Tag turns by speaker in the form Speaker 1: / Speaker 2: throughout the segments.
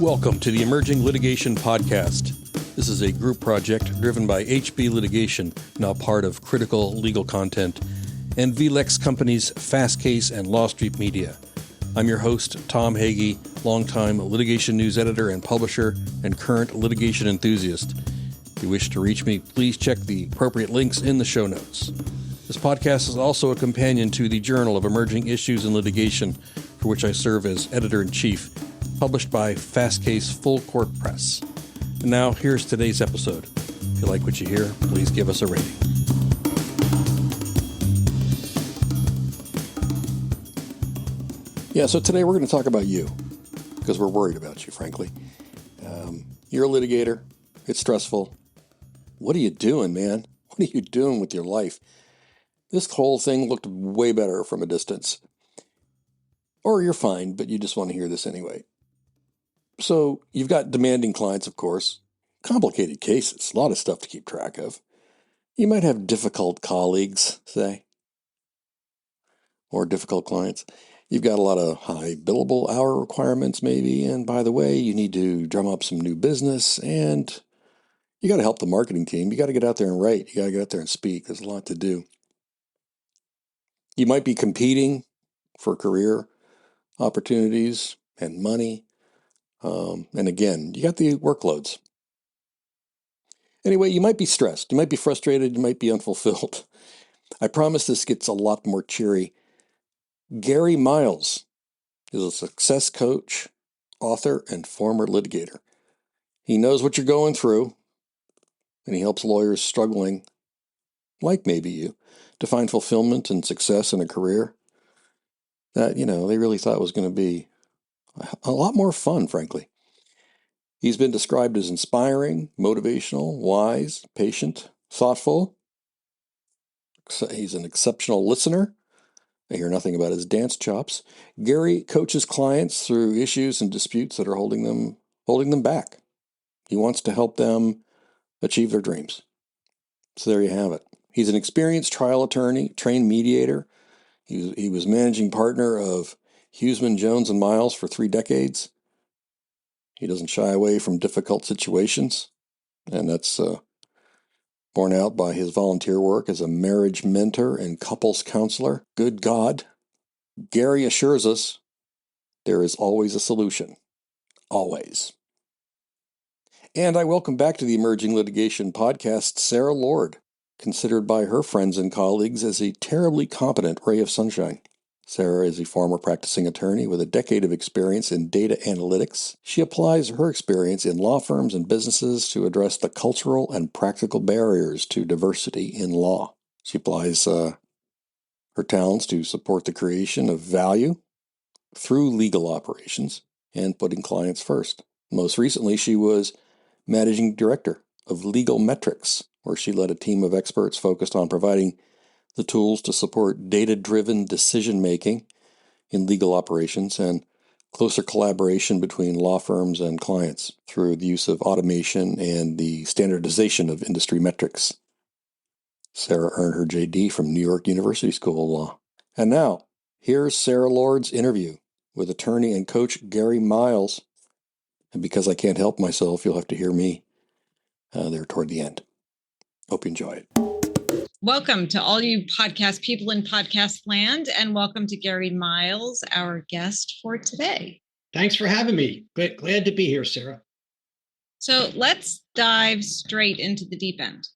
Speaker 1: Welcome to the Emerging Litigation Podcast. This is a group project driven by HB Litigation, now part of Critical Legal Content, and VLEX Companies Fast Case and Law Street Media. I'm your host, Tom Hagy, longtime litigation news editor and publisher, and current litigation enthusiast. If you wish to reach me, please check the appropriate links in the show notes. This podcast is also a companion to the Journal of Emerging Issues in Litigation, for which I serve as editor-in-chief, published by Fast Case Full Court Press. And now, here's today's episode. If you like what you hear, please give us a rating. Yeah, so today we're going to talk about you, because we're worried about you, frankly. You're a litigator. It's stressful. What are you doing, man? What are you doing with your life? This whole thing looked way better from a distance. Or you're fine, but you just want to hear this anyway. So you've got demanding clients, of course, complicated cases, a lot of stuff to keep track of. You might have difficult colleagues, say, or difficult clients. You've got a lot of high billable hour requirements, maybe. And by the way, you need to drum up some new business, and you got to help the marketing team. You got to get out there and write. You got to get out there and speak. There's a lot to do. You might be competing for career opportunities and money. And again, you got the workloads. Anyway, you might be stressed. You might be frustrated. You might be unfulfilled. I promise this gets a lot more cheery. Gary Miles is a success coach, author, and former litigator. He knows what you're going through, and he helps lawyers struggling, like maybe you, to find fulfillment and success in a career that, they really thought was going to be a lot more fun, frankly. He's been described as inspiring, motivational, wise, patient, thoughtful. He's an exceptional listener. I hear nothing about his dance chops. Gary coaches clients through issues and disputes that are holding them back. He wants to help them achieve their dreams. So there you have it. He's an experienced trial attorney, trained mediator. He was managing partner of Huseman, Jones, and Miles for 3 decades. He doesn't shy away from difficult situations, and that's borne out by his volunteer work as a marriage mentor and couples counselor. Good God. Gary assures us there is always a solution. Always. And I welcome back to the Emerging Litigation Podcast, Sara Lord, considered by her friends and colleagues as a terribly competent ray of sunshine. Sara is a former practicing attorney with a decade of experience in data analytics. She applies her experience in law firms and businesses to address the cultural and practical barriers to diversity in law. She applies her talents to support the creation of value through legal operations and putting clients first. Most recently, she was managing director of Legal Metrics, where she led a team of experts focused on providing the tools to support data-driven decision-making in legal operations and closer collaboration between law firms and clients through the use of automation and the standardization of industry metrics. Sara earned her JD from New York University School of Law. And now, here's Sara Lord's interview with attorney and coach Gary Miles. And because I can't help myself, you'll have to hear me there toward the end. Hope you enjoy it.
Speaker 2: Welcome to all you podcast people in podcast land, and welcome to Gary Miles, our guest for today.
Speaker 3: Thanks for having me. Glad to be here, Sara.
Speaker 2: So let's dive straight into the deep end.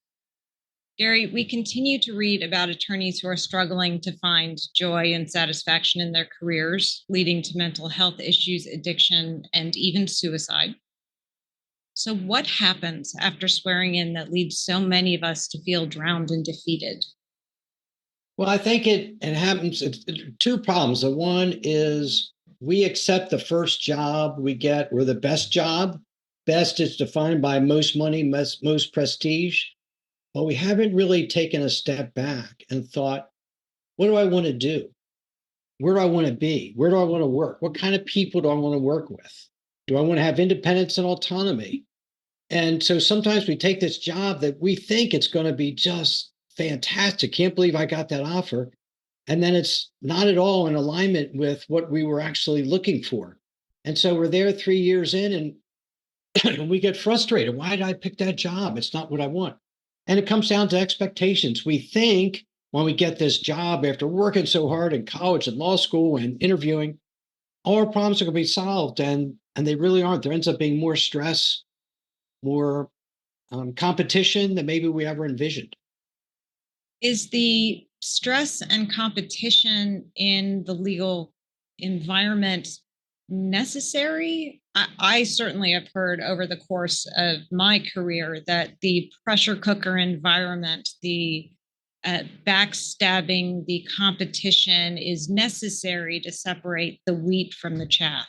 Speaker 2: Gary, we continue to read about attorneys who are struggling to find joy and satisfaction in their careers, leading to mental health issues, addiction, and even suicide. So what happens after swearing in that leads so many of us to feel drowned and defeated?
Speaker 3: Well, I think it happens. It's 2 problems. The one is we accept the first job we get. We're the best job. Best is defined by most money, most prestige. But we haven't really taken a step back and thought, what do I want to do? Where do I want to be? Where do I want to work? What kind of people do I want to work with? Do I want to have independence and autonomy? And so sometimes we take this job that we think it's going to be just fantastic. Can't believe I got that offer. And then it's not at all in alignment with what we were actually looking for. And so we're there 3 years in and we get frustrated. Why did I pick that job? It's not what I want. And it comes down to expectations. We think when we get this job after working so hard in college and law school and interviewing, all our problems are going to be solved. And they really aren't. There ends up being more stress, more competition than maybe we ever envisioned.
Speaker 2: Is the stress and competition in the legal environment necessary? I certainly have heard over the course of my career that the pressure cooker environment, the backstabbing, the competition is necessary to separate the wheat from the chaff.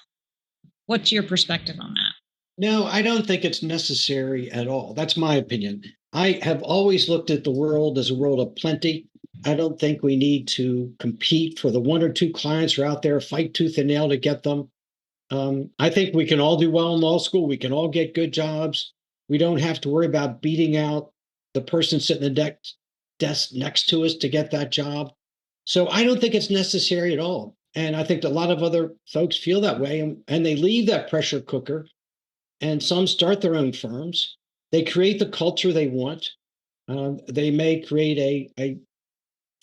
Speaker 2: What's your perspective on that?
Speaker 3: No, I don't think it's necessary at all. That's my opinion. I have always looked at the world as a world of plenty. I don't think we need to compete for the one or two clients who are out there, fight tooth and nail to get them. I think we can all do well in law school. We can all get good jobs. We don't have to worry about beating out the person sitting at the desk next to us to get that job. So I don't think it's necessary at all. And I think a lot of other folks feel that way, and they leave that pressure cooker, and some start their own firms. They create the culture they want. They may create a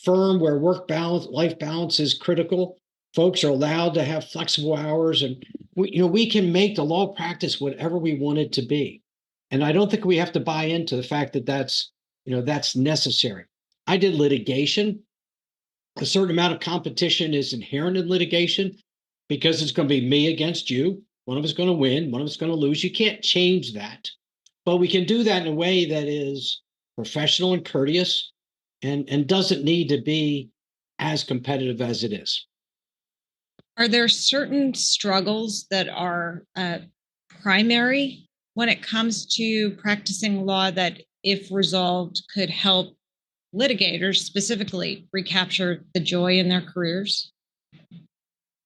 Speaker 3: firm where work balance, life balance is critical. Folks are allowed to have flexible hours, and we can make the law practice whatever we want it to be. And I don't think we have to buy into the fact that that's necessary. I did litigation. A certain amount of competition is inherent in litigation because it's going to be me against you. One of us is going to win, one of us is going to lose. You can't change that. But we can do that in a way that is professional and courteous and doesn't need to be as competitive as it is.
Speaker 2: Are there certain struggles that are primary when it comes to practicing law that, if resolved, could help litigators specifically recapture the joy in their careers?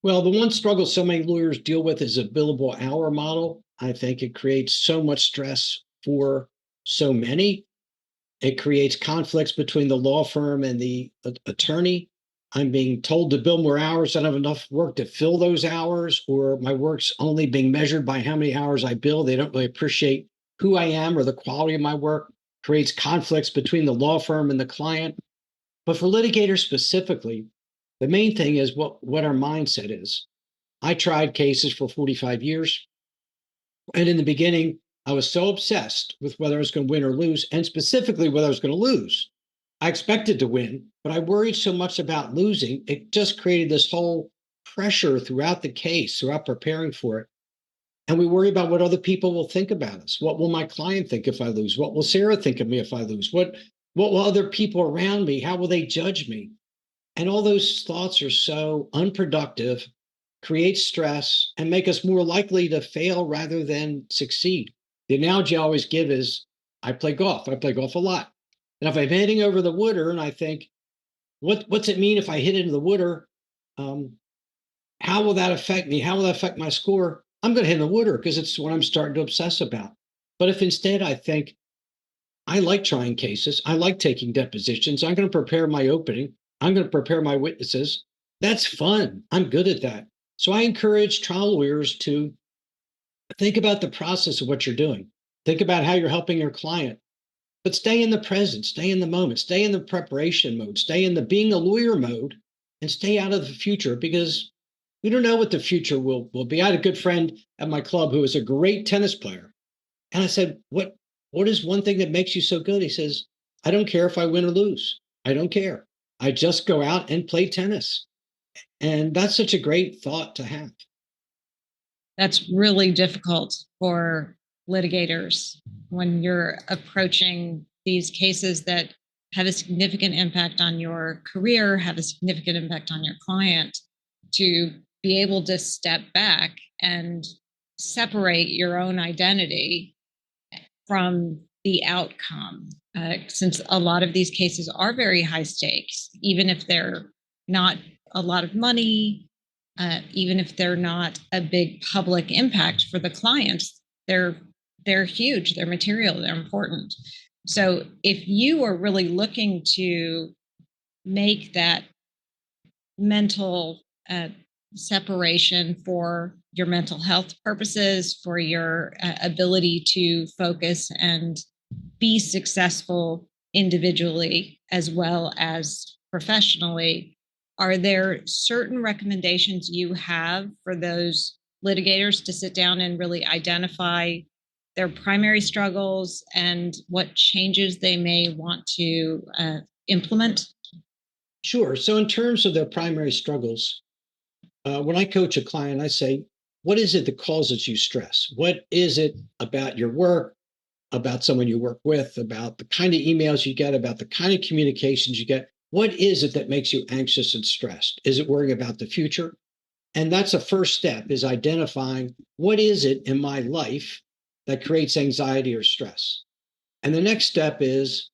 Speaker 3: Well, the one struggle so many lawyers deal with is a billable hour model. I think it creates so much stress for so many. It creates conflicts between the law firm and the attorney. I'm being told to bill more hours. I don't have enough work to fill those hours, or my work's only being measured by how many hours I bill. They don't really appreciate who I am or the quality of my work. Creates conflicts between the law firm and the client. But for litigators specifically, the main thing is what our mindset is. I tried cases for 45 years. And in the beginning, I was so obsessed with whether I was going to win or lose, and specifically whether I was going to lose. I expected to win, but I worried so much about losing. It just created this whole pressure throughout the case, throughout preparing for it. And we worry about what other people will think about us. What will my client think if I lose? What will Sara think of me if I lose? What will other people around me? How will they judge me? And all those thoughts are so unproductive, create stress, and make us more likely to fail rather than succeed. The analogy I always give is I play golf. I play golf a lot. And if I'm hitting over the water and I think, what's it mean if I hit into the water? How will that affect me? How will that affect my score? I'm going to hit in the water because it's what I'm starting to obsess about. But if instead I think, I like trying cases, I like taking depositions, I'm going to prepare my opening, I'm going to prepare my witnesses. That's fun. I'm good at that. So I encourage trial lawyers to think about the process of what you're doing. Think about how you're helping your client, but stay in the present, stay in the moment, stay in the preparation mode, stay in the being a lawyer mode, and stay out of the future because we don't know what the future will be. I had a good friend at my club who was a great tennis player. And I said, what is one thing that makes you so good? He says, I don't care if I win or lose. I don't care. I just go out and play tennis. And that's such a great thought to have.
Speaker 2: That's really difficult for litigators when you're approaching these cases that have a significant impact on your career, have a significant impact on your client, to be able to step back and separate your own identity from the outcome. Since a lot of these cases are very high stakes, even if they're not a lot of money, even if they're not a big public impact for the clients, they're huge, they're material, they're important. So if you are really looking to make that mental separation for your mental health purposes, for your ability to focus and be successful individually as well as professionally, are there certain recommendations you have for those litigators to sit down and really identify their primary struggles and what changes they may want to implement?
Speaker 3: Sure. So in terms of their primary struggles, when I coach a client, I say, what is it that causes you stress? What is it about your work, about someone you work with, about the kind of emails you get, about the kind of communications you get? What is it that makes you anxious and stressed? Is it worrying about the future? And that's a first step, is identifying what is it in my life that creates anxiety or stress. And the next step is,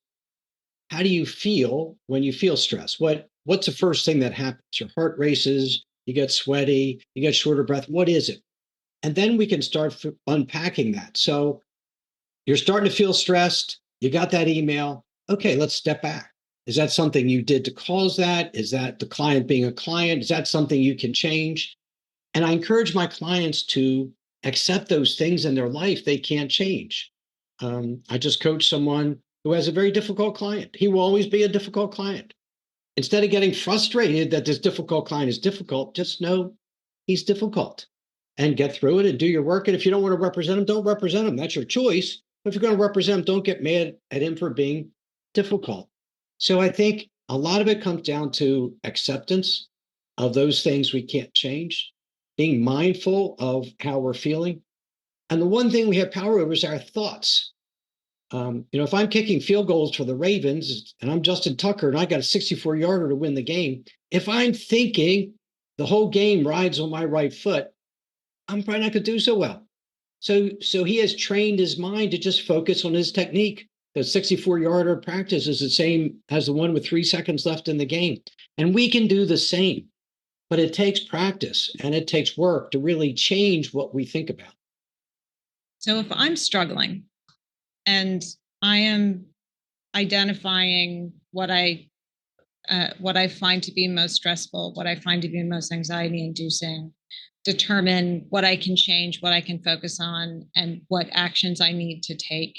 Speaker 3: how do you feel when you feel stress? What's the first thing that happens? Your heart races, you get sweaty, you get shorter breath. What is it? And then we can start unpacking that. So you're starting to feel stressed. You got that email. Okay, let's step back. Is that something you did to cause that? Is that the client being a client? Is that something you can change? And I encourage my clients to accept those things in their life they can't change. I just coached someone who has a very difficult client. He will always be a difficult client. Instead of getting frustrated that this difficult client is difficult, just know he's difficult and get through it and do your work. And if you don't want to represent him, don't represent him. That's your choice. But if you're going to represent him, don't get mad at him for being difficult. So I think a lot of it comes down to acceptance of those things we can't change, being mindful of how we're feeling. And the one thing we have power over is our thoughts. If I'm kicking field goals for the Ravens and I'm Justin Tucker and I got a 64-yarder to win the game, if I'm thinking the whole game rides on my right foot, I'm probably not going to do so well. So he has trained his mind to just focus on his technique. The 64-yarder practice is the same as the one with 3 seconds left in the game. And we can do the same, but it takes practice and it takes work to really change what we think about.
Speaker 2: So if I'm struggling and I am identifying what I find to be most stressful, what I find to be most anxiety inducing, determine what I can change, what I can focus on, and what actions I need to take.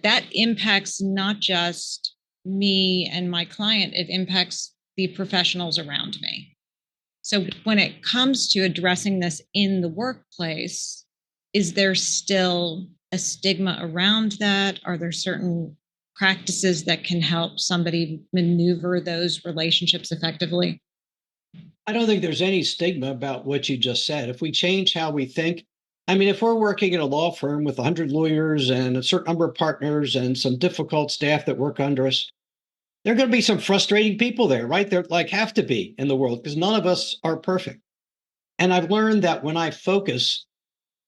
Speaker 2: That impacts not just me and my client, it impacts the professionals around me. So when it comes to addressing this in the workplace, is there still a stigma around that? Are there certain practices that can help somebody maneuver those relationships effectively?
Speaker 3: I don't think there's any stigma about what you just said. If we change how we think, I mean, if we're working in a law firm with 100 lawyers and a certain number of partners and some difficult staff that work under us, there are going to be some frustrating people there, right? There like have to be in the world because none of us are perfect. And I've learned that when I focus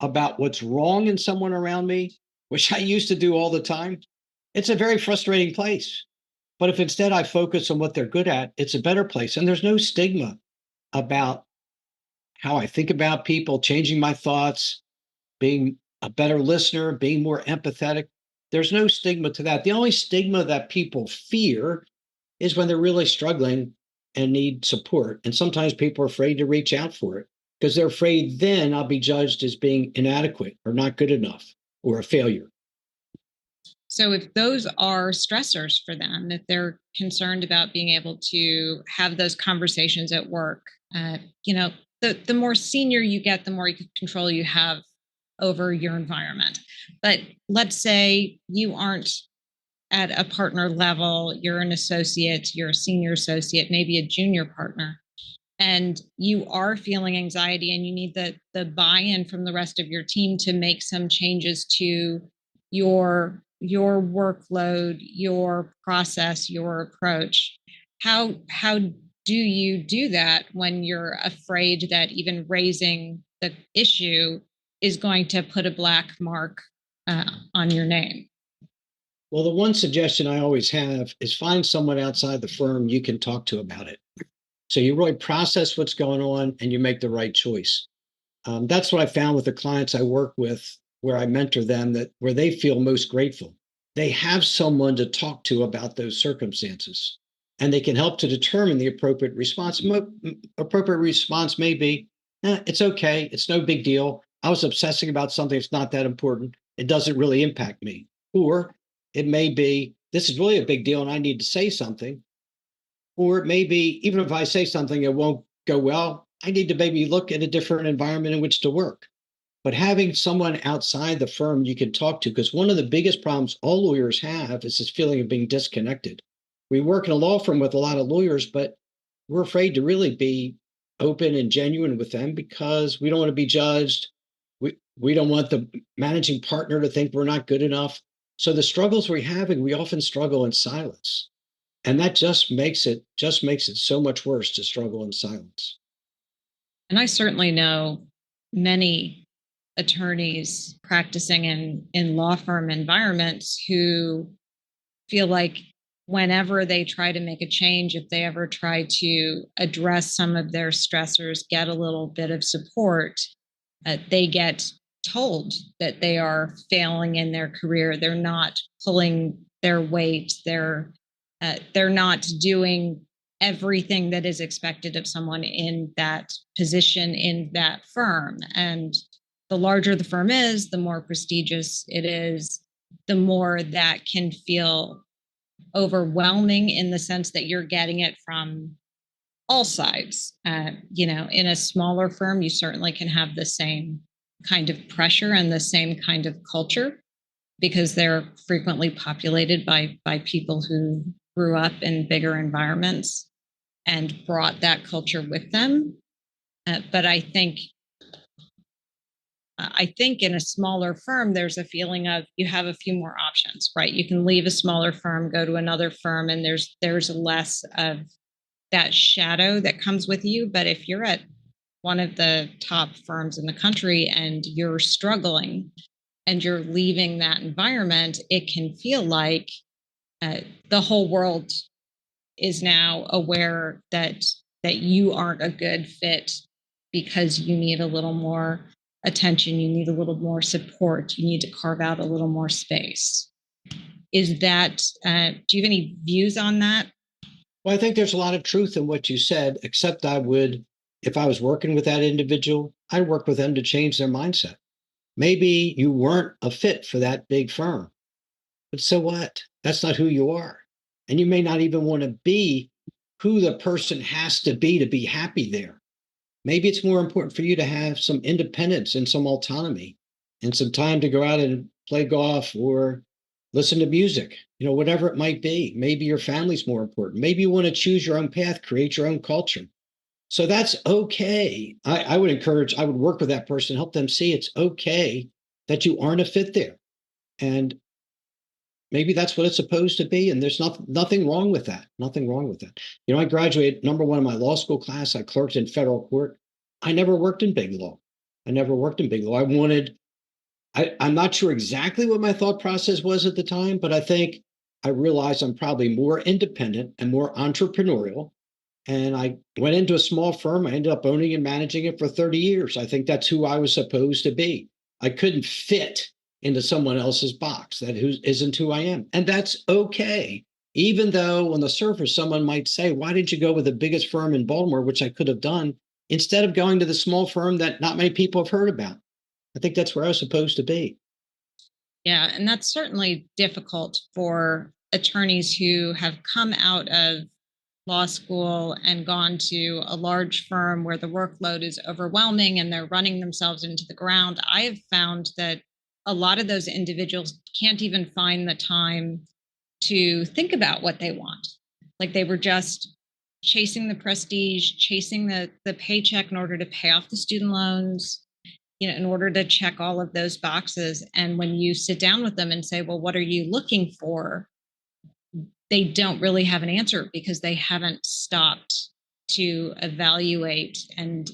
Speaker 3: about what's wrong in someone around me, which I used to do all the time, it's a very frustrating place. But if instead I focus on what they're good at, it's a better place. And there's no stigma about how I think about people, changing my thoughts, being a better listener, being more empathetic. There's no stigma to that. The only stigma that people fear is when they're really struggling and need support. And sometimes people are afraid to reach out for it because they're afraid then I'll be judged as being inadequate or not good enough or a failure.
Speaker 2: So if those are stressors for them, if they're concerned about being able to have those conversations at work, the more senior you get, the more control you have over your environment. But let's say you aren't at a partner level, you're an associate, you're a senior associate, maybe a junior partner, and you are feeling anxiety and you need the buy-in from the rest of your team to make some changes to your workload, your process, your approach. How do you do that when you're afraid that even raising the issue is going to put a black mark on your name?
Speaker 3: Well, the one suggestion I always have is find someone outside the firm you can talk to about it. So you really process what's going on and you make the right choice. That's what I found with the clients I work with, where I mentor them, that where they feel most grateful. They have someone to talk to about those circumstances, and they can help to determine the appropriate response. Appropriate response may be, It's okay. It's no big deal. I was obsessing about something that's not that important. It doesn't really impact me. Or it may be, this is really a big deal and I need to say something. Or it may be, even if I say something, it won't go well. I need to maybe look at a different environment in which to work. But having someone outside the firm you can talk to, because one of the biggest problems all lawyers have is this feeling of being disconnected. We work in a law firm with a lot of lawyers, but we're afraid to really be open and genuine with them because we don't want to be judged. We don't want the managing partner to think we're not good enough. So the struggles we're having, we often struggle in silence. And that just makes it so much worse to struggle in silence.
Speaker 2: And I certainly know many attorneys practicing in law firm environments who feel like whenever they try to make a change, if they ever try to address some of their stressors, get a little bit of support, they get told that they are failing in their career. They're not pulling their weight. They're not doing everything that is expected of someone in that position in that firm. And the larger the firm is, the more prestigious it is, the more that can feel overwhelming in the sense that you're getting it from all sides. In a smaller firm, you certainly can have the same kind of pressure and the same kind of culture because they're frequently populated by people who grew up in bigger environments and brought that culture with them. But I think in a smaller firm, there's a feeling of you have a few more options, right? You can leave a smaller firm, go to another firm, and there's less of that shadow that comes with you. But if you're at one of the top firms in the country and you're struggling and you're leaving that environment, it can feel like the whole world is now aware that you aren't a good fit because you need a little more attention, you need a little more support, you need to carve out a little more space. Is that do you have any views on that?
Speaker 3: Well, I think there's a lot of truth in what you said, except if I was working with that individual, I'd work with them to change their mindset. Maybe you weren't a fit for that big firm, but so what? That's not who you are. And you may not even want to be who the person has to be happy there. Maybe it's more important for you to have some independence and some autonomy and some time to go out and play golf or listen to music, whatever it might be. Maybe your family's more important. Maybe you want to choose your own path, create your own culture. So that's okay. I would work with that person, help them see it's okay that you aren't a fit there. And maybe that's what it's supposed to be. And there's nothing wrong with that. Nothing wrong with that. I graduated number one in my law school class. I clerked in federal court. I never worked in big law. I'm not sure exactly what my thought process was at the time, but I think I realized I'm probably more independent and more entrepreneurial. And I went into a small firm. I ended up owning and managing it for 30 years. I think that's who I was supposed to be. I couldn't fit into someone else's box. That isn't who I am. And that's okay. Even though on the surface, someone might say, why didn't you go with the biggest firm in Baltimore, which I could have done, instead of going to the small firm that not many people have heard about? I think that's where I was supposed to be.
Speaker 2: Yeah, and that's certainly difficult for attorneys who have come out of law school and gone to a large firm where the workload is overwhelming and they're running themselves into the ground. I have found that a lot of those individuals can't even find the time to think about what they want. Like they were just chasing the prestige, chasing the paycheck in order to pay off the student loans, in order to check all of those boxes. And when you sit down with them and say, well, what are you looking for? They don't really have an answer because they haven't stopped to evaluate and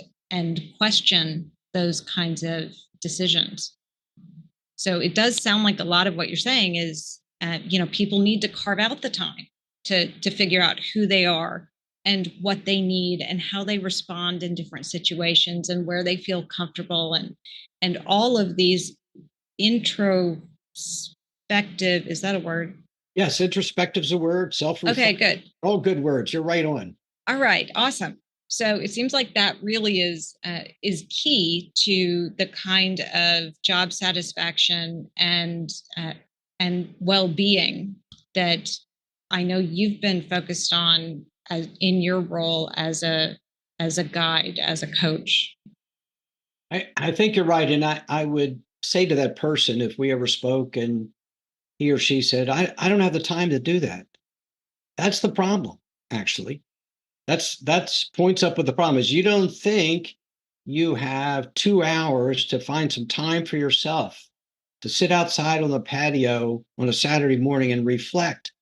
Speaker 2: question those kinds of decisions. So it does sound like a lot of what you're saying is, people need to carve out the time to figure out who they are and what they need and how they respond in different situations and where they feel comfortable and all of these introspective, is that a word?
Speaker 3: Yes, introspective is a word.
Speaker 2: Okay, good.
Speaker 3: All good words. You're right on.
Speaker 2: All right, awesome. So it seems like that really is key to the kind of job satisfaction and well-being that I know you've been focused on in your role as a guide, as a coach.
Speaker 3: I think you're right. And I would say to that person, if we ever spoke and he or she said, I don't have the time to do that. That's the problem, actually. That's points up with the problem is you don't think you have 2 hours to find some time for yourself to sit outside on the patio on a Saturday morning and reflect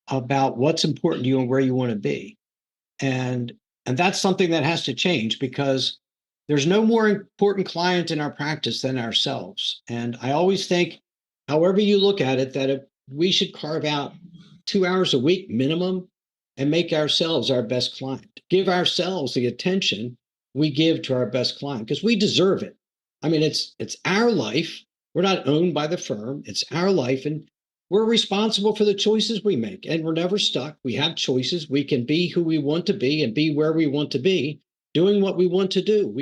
Speaker 3: about what's important to you and where you want to be. And and that's something that has to change because there's no more important client in our practice than ourselves. And I always think, however you look at it, that we should carve out 2 hours a week minimum and make ourselves our best client. Give ourselves the attention we give to our best client because we deserve it. I mean, it's our life. We're not owned by the firm. It's our life, and we're responsible for the choices we make, and we're never stuck. We have choices. We can be who we want to be and be where we want to be, doing what we want to do.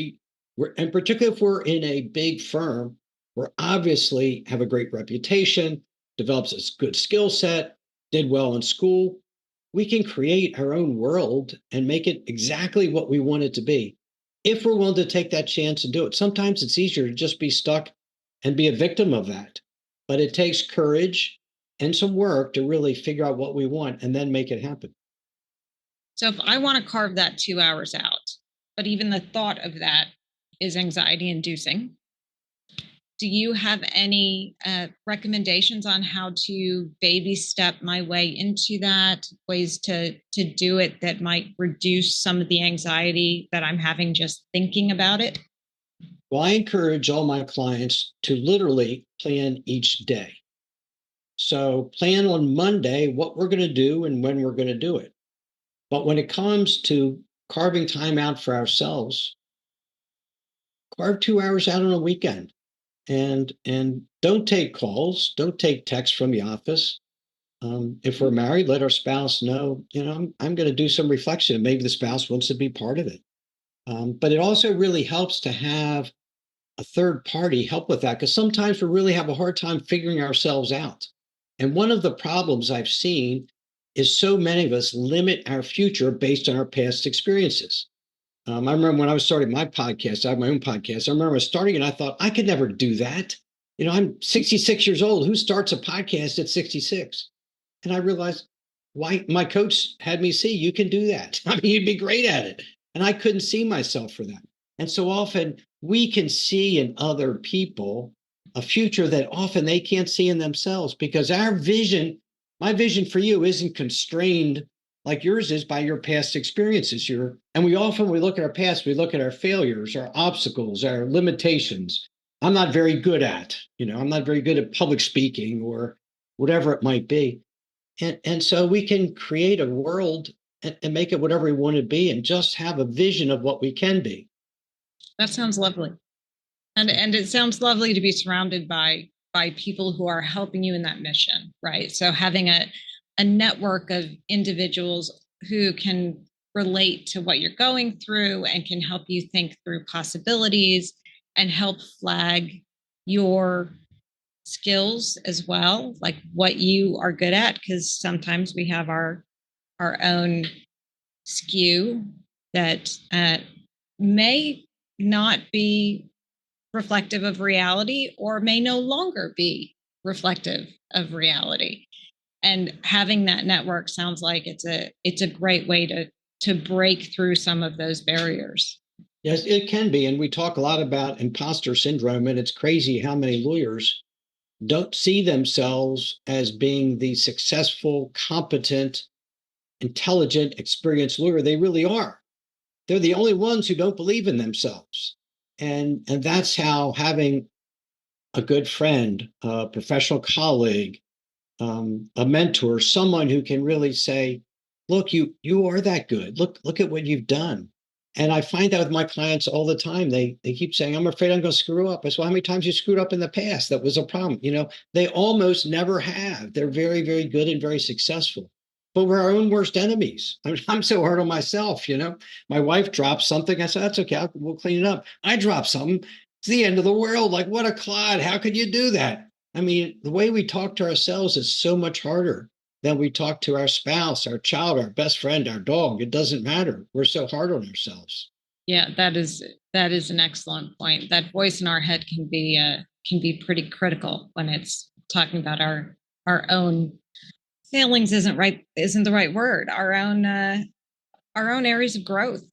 Speaker 3: And particularly if we're in a big firm, we're obviously have a great reputation, develops a good skill set, did well in school. We can create our own world and make it exactly what we want it to be if we're willing to take that chance and do it. Sometimes it's easier to just be stuck and be a victim of that, but it takes courage and some work to really figure out what we want and then make it happen.
Speaker 2: So if I want to carve that 2 hours out, but even the thought of that is anxiety inducing, do you have any recommendations on how to baby step my way into that, ways to do it that might reduce some of the anxiety that I'm having just thinking about it?
Speaker 3: Well, I encourage all my clients to literally plan each day. So plan on Monday what we're going to do and when we're going to do it. But when it comes to carving time out for ourselves, carve 2 hours out on a weekend and don't take calls, don't take texts from the office. If we're married, let our spouse know, I'm going to do some reflection and maybe the spouse wants to be part of it. But it also really helps to have a third party help with that because sometimes we really have a hard time figuring ourselves out. And one of the problems I've seen is so many of us limit our future based on our past experiences. I remember when I was starting my podcast, I have my own podcast. I remember starting and I thought I could never do that. I'm 66 years old. Who starts a podcast at 66? And I realized why my coach had me see you can do that. I mean, you'd be great at it. And I couldn't see myself for that. And so often we can see in other people a future that often they can't see in themselves because our vision, my vision for you isn't constrained like yours is by your past experiences. And we look at our past, we look at our failures, our obstacles, our limitations. I'm not very good at, I'm not very good at public speaking or whatever it might be. And so we can create a world and make it whatever we want to be and just have a vision of what we can be.
Speaker 2: That sounds lovely. And it sounds lovely to be surrounded by people who are helping you in that mission, right? So having a network of individuals who can relate to what you're going through and can help you think through possibilities and help flag your skills as well, like what you are good at, because sometimes we have our own skew that may not be reflective of reality or may no longer be reflective of reality. And having that network sounds like it's a great way to break through some of those barriers.
Speaker 3: Yes, it can be. And we talk a lot about imposter syndrome, and it's crazy how many lawyers don't see themselves as being the successful, competent, intelligent, experienced lawyer they really are. They're the only ones who don't believe in themselves. And that's how having a good friend, a professional colleague, a mentor, someone who can really say, look, you are that good. Look at what you've done. And I find that with my clients all the time. They keep saying, I'm afraid I'm going to screw up. I said, well, how many times you screwed up in the past? That was a problem. They almost never have. They're very, very good and very successful. but we're our own worst enemies. I'm so hard on myself, My wife drops something. I said, that's okay. We'll clean it up. I drop something. It's the end of the world. Like, what a clod. How could you do that? I mean, the way we talk to ourselves is so much harder than we talk to our spouse, our child, our best friend, our dog. It doesn't matter. We're so hard on ourselves.
Speaker 2: Yeah, that is an excellent point. That voice in our head can be pretty critical when it's talking about our own failings. Isn't the right word. Our own areas of growth,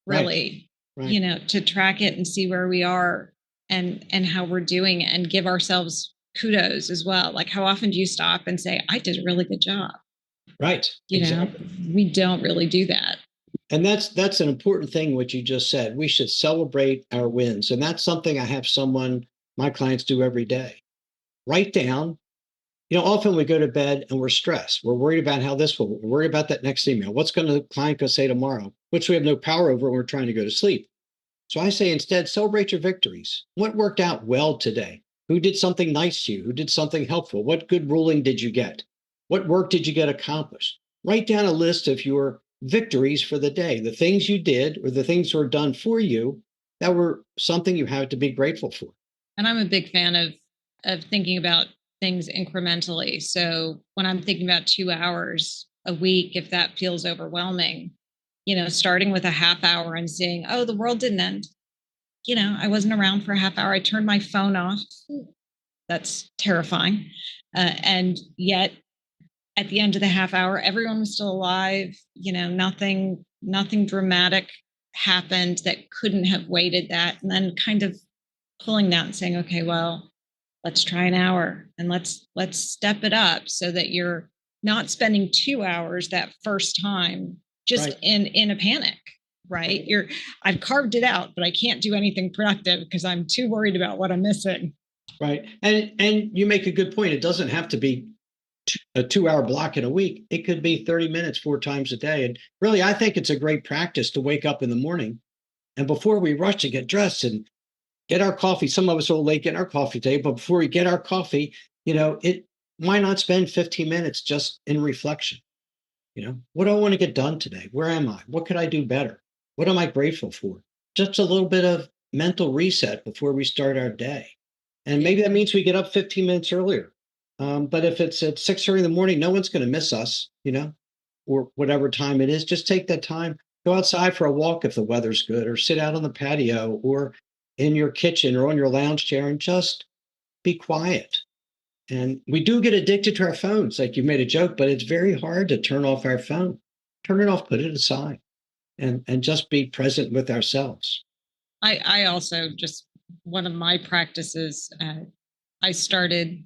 Speaker 2: really. Right. To track it and see where we are and how we're doing, and give ourselves kudos as well. Like, how often do you stop and say, I did a really good job?
Speaker 3: Right.
Speaker 2: Exactly. We don't really do that.
Speaker 3: And that's an important thing, what you just said. We should celebrate our wins. And that's something I have my clients do every day. Write down, often we go to bed and we're stressed. We're worried about how this will, we're worried about that next email. What's going to the client go say tomorrow, which we have no power over when we're trying to go to sleep. So I say instead, celebrate your victories. What worked out well today? Who did something nice to you? Who did something helpful? What good ruling did you get? What work did you get accomplished? Write down a list of your victories for the day, the things you did or the things that were done for you that were something you have to be grateful for.
Speaker 2: And I'm a big fan of thinking about things incrementally. So when I'm thinking about 2 hours a week, if that feels overwhelming, starting with a half hour and saying, oh, the world didn't end. I wasn't around for a half hour. I turned my phone off. That's terrifying. And yet at the end of the half hour, everyone was still alive. Nothing dramatic happened that couldn't have waited that. And then kind of pulling that and saying, okay, well, let's try an hour and let's step it up so that you're not spending 2 hours that first time just right. in a panic, right? I've carved it out, but I can't do anything productive because I'm too worried about what I'm missing.
Speaker 3: Right. And you make a good point. It doesn't have to be a 2-hour block in a week. It could be 30 minutes 4 times a day. And really, I think it's a great practice to wake up in the morning and before we rush to get dressed and get our coffee. Some of us are late getting our coffee today, but before we get our coffee, why not spend 15 minutes just in reflection? What do I want to get done today? Where am I? What could I do better? What am I grateful for? Just a little bit of mental reset before we start our day. And maybe that means we get up 15 minutes earlier. But if it's at 6:30 in the morning, no one's going to miss us, or whatever time it is. Just take that time, go outside for a walk if the weather's good, or sit out on the patio or in your kitchen or on your lounge chair and just be quiet. And we do get addicted to our phones, like you made a joke, but it's very hard to turn off our phone. Turn it off, put it aside, and just be present with ourselves.
Speaker 2: I also just, one of my practices, I started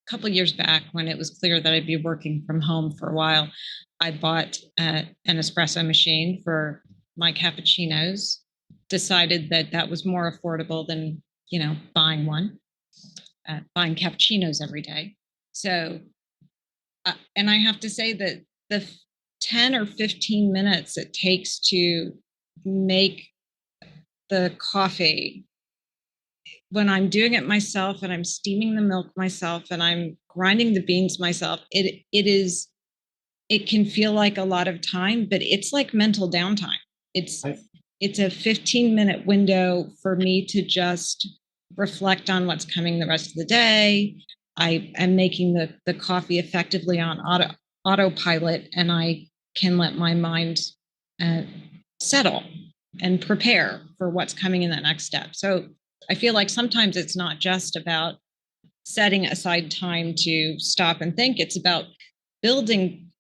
Speaker 2: a couple of years back when it was clear that I'd be working from home for a while. I bought an espresso machine for my cappuccinos, decided that was more affordable than, buying buying cappuccinos every day. So, and I have to say that the 10 or 15 minutes it takes to make the coffee, when I'm doing it myself and I'm steaming the milk myself and I'm grinding the beans myself, it can feel like a lot of time, but it's like mental downtime. It's a 15-minute window for me to just reflect on what's coming the rest of the day. I am making the coffee effectively on autopilot, and I can let my mind settle and prepare for what's coming in the next step. So I feel like sometimes it's not just about setting aside time to stop and think. It's about building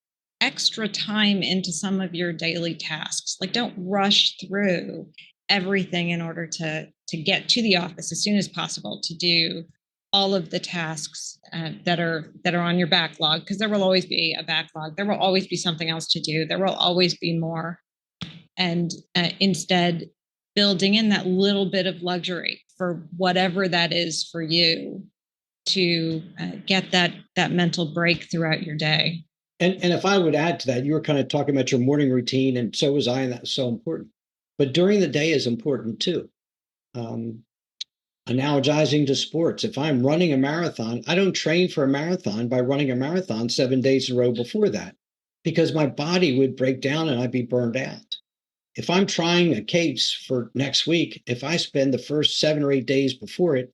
Speaker 2: extra time into some of your daily tasks. Like, don't rush through everything in order to get to the office as soon as possible to do all of the tasks that are on your backlog, because there will always be a backlog. There will always be something else to do. There will always be more. And instead, building in that little bit of luxury for whatever that is for you to get that mental break throughout your day.
Speaker 3: And if I would add to that, you were kind of talking about your morning routine, and so was I, and that's so important. But during the day is important too. Analogizing to sports, if I'm running a marathon, I don't train for a marathon by running a marathon 7 days in a row before that, because my body would break down and I'd be burned out. If I'm trying a case for next week, if I spend the first 7 or 8 days before it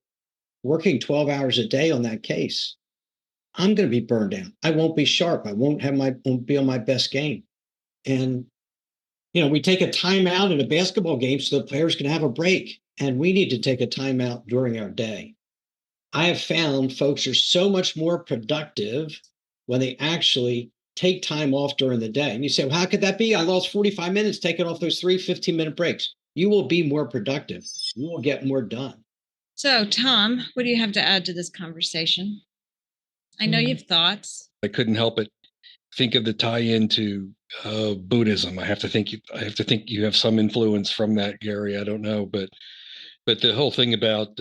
Speaker 3: working 12 hours a day on that case, I'm going to be burned out. I won't be sharp. I won't be on my best game. And, we take a timeout in a basketball game so the players can have a break. And we need to take a timeout during our day. I have found folks are so much more productive when they actually take time off during the day. And you say, well, how could that be? I lost 45 minutes taking off those 3 15-minute breaks. You will be more productive. You will get more done.
Speaker 2: So, Tom, what do you have to add to this conversation? I know you have thoughts.
Speaker 1: I couldn't help it think of the tie-in to Buddhism. I have to think you have some influence from that, Gary. I don't know, but the whole thing about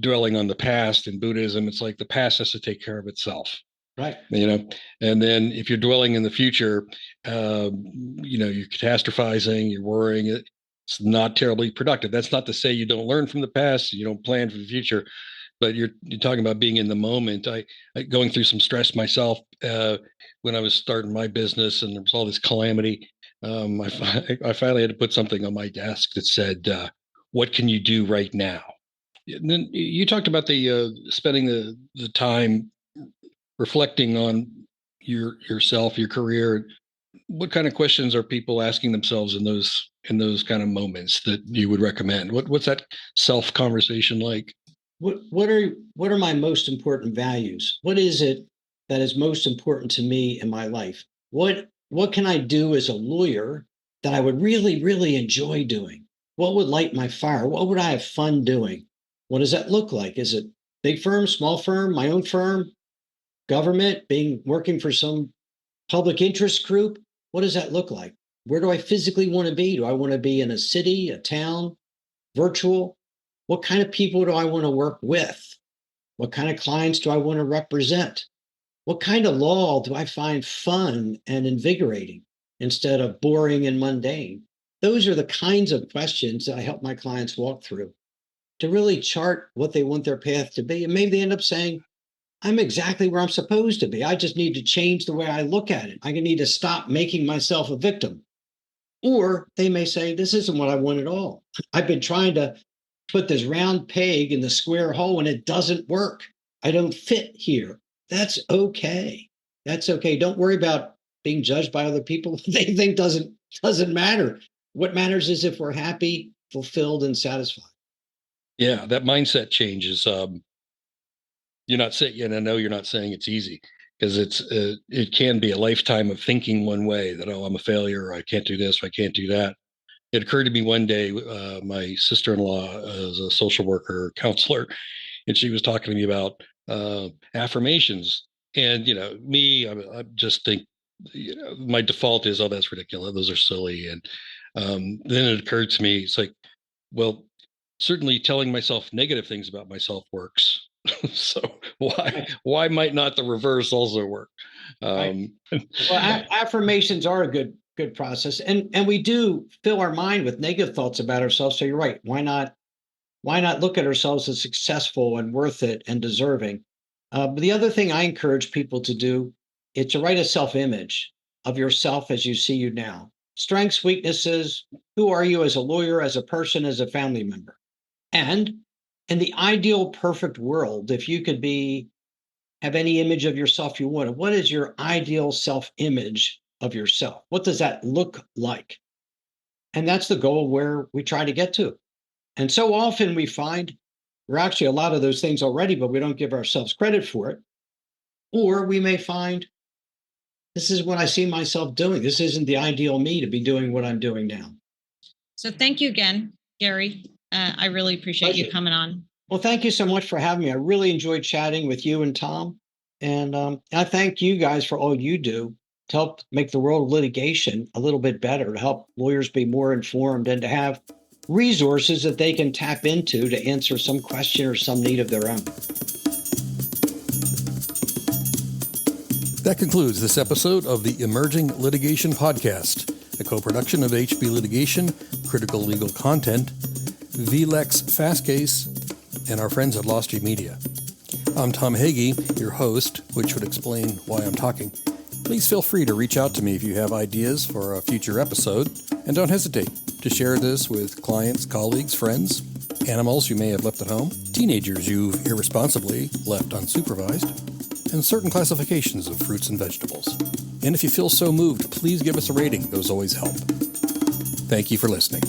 Speaker 1: dwelling on the past in Buddhism, it's like the past has to take care of itself.
Speaker 3: Right.
Speaker 1: And then if you're dwelling in the future, you're catastrophizing, you're worrying. It's not terribly productive. That's not to say you don't learn from the past, you don't plan for the future, but you're talking about being in the moment. I going through some stress myself when I was starting my business, and there was all this calamity. I finally had to put something on my desk that said, "What can you do right now?" And then you talked about the spending the time reflecting on yourself, your career. What kind of questions are people asking themselves in those kind of moments that you would recommend? What's that self conversation like?
Speaker 3: What are my most important values? What is it that is most important to me in my life? What can I do as a lawyer that I would really, really enjoy doing? What would light my fire? What would I have fun doing? What does that look like? Is it big firm, small firm, my own firm, government, working for some public interest group? What does that look like? Where do I physically want to be? Do I want to be in a city, a town, virtual? What kind of people do I want to work with? What kind of clients do I want to represent? What kind of law do I find fun and invigorating instead of boring and mundane? Those are the kinds of questions that I help my clients walk through to really chart what they want their path to be. And maybe they end up saying, I'm exactly where I'm supposed to be. I just need to change the way I look at it. I need to stop making myself a victim. Or they may say, this isn't what I want at all. I've been trying to put this round peg in the square hole and it doesn't work. I don't fit here. That's okay. That's okay. Don't worry about being judged by other people. They think doesn't matter. What matters is if we're happy, fulfilled, and satisfied.
Speaker 1: Yeah, that mindset changes. You're not saying, and I know you're not saying it's easy, because it can be a lifetime of thinking one way, that, oh, I'm a failure, or I can't do this, or I can't do that. It occurred to me one day, my sister-in-law is a social worker, counselor, and she was talking to me about affirmations. And, me, I just think, my default is, oh, that's ridiculous. Those are silly. And then it occurred to me, it's like, well, certainly telling myself negative things about myself works. So why might not the reverse also work?
Speaker 3: Right. Well, affirmations are a good process, and we do fill our mind with negative thoughts about ourselves. So you're right. Why not look at ourselves as successful and worth it and deserving? But the other thing I encourage people to do is to write a self-image of yourself as you see you now. Strengths, weaknesses. Who are you as a lawyer, as a person, as a family member? And in the ideal perfect world, if you could have any image of yourself you want, what is your ideal self-image of yourself? What does that look like? And that's the goal where we try to get to. And so often we find we're actually a lot of those things already, but we don't give ourselves credit for it. Or we may find, this is what I see myself doing. This isn't the ideal me to be doing what I'm doing now.
Speaker 2: So thank you again, Gary. I really appreciate you coming on.
Speaker 3: Well, thank you so much for having me. I really enjoyed chatting with you and Tom. And I thank you guys for all you do to help make the world of litigation a little bit better, to help lawyers be more informed and to have resources that they can tap into to answer some question or some need of their own.
Speaker 1: That concludes this episode of the Emerging Litigation Podcast, a co-production of HB Litigation, Critical Legal Content, VLEX Fastcase, and our friends at Losty Media. I'm Tom Hagy, your host, which would explain why I'm talking. Please feel free to reach out to me if you have ideas for a future episode, and don't hesitate to share this with clients, colleagues, friends, animals you may have left at home, teenagers you've irresponsibly left unsupervised, and certain classifications of fruits and vegetables. And if you feel so moved, please give us a rating. Those always help. Thank you for listening.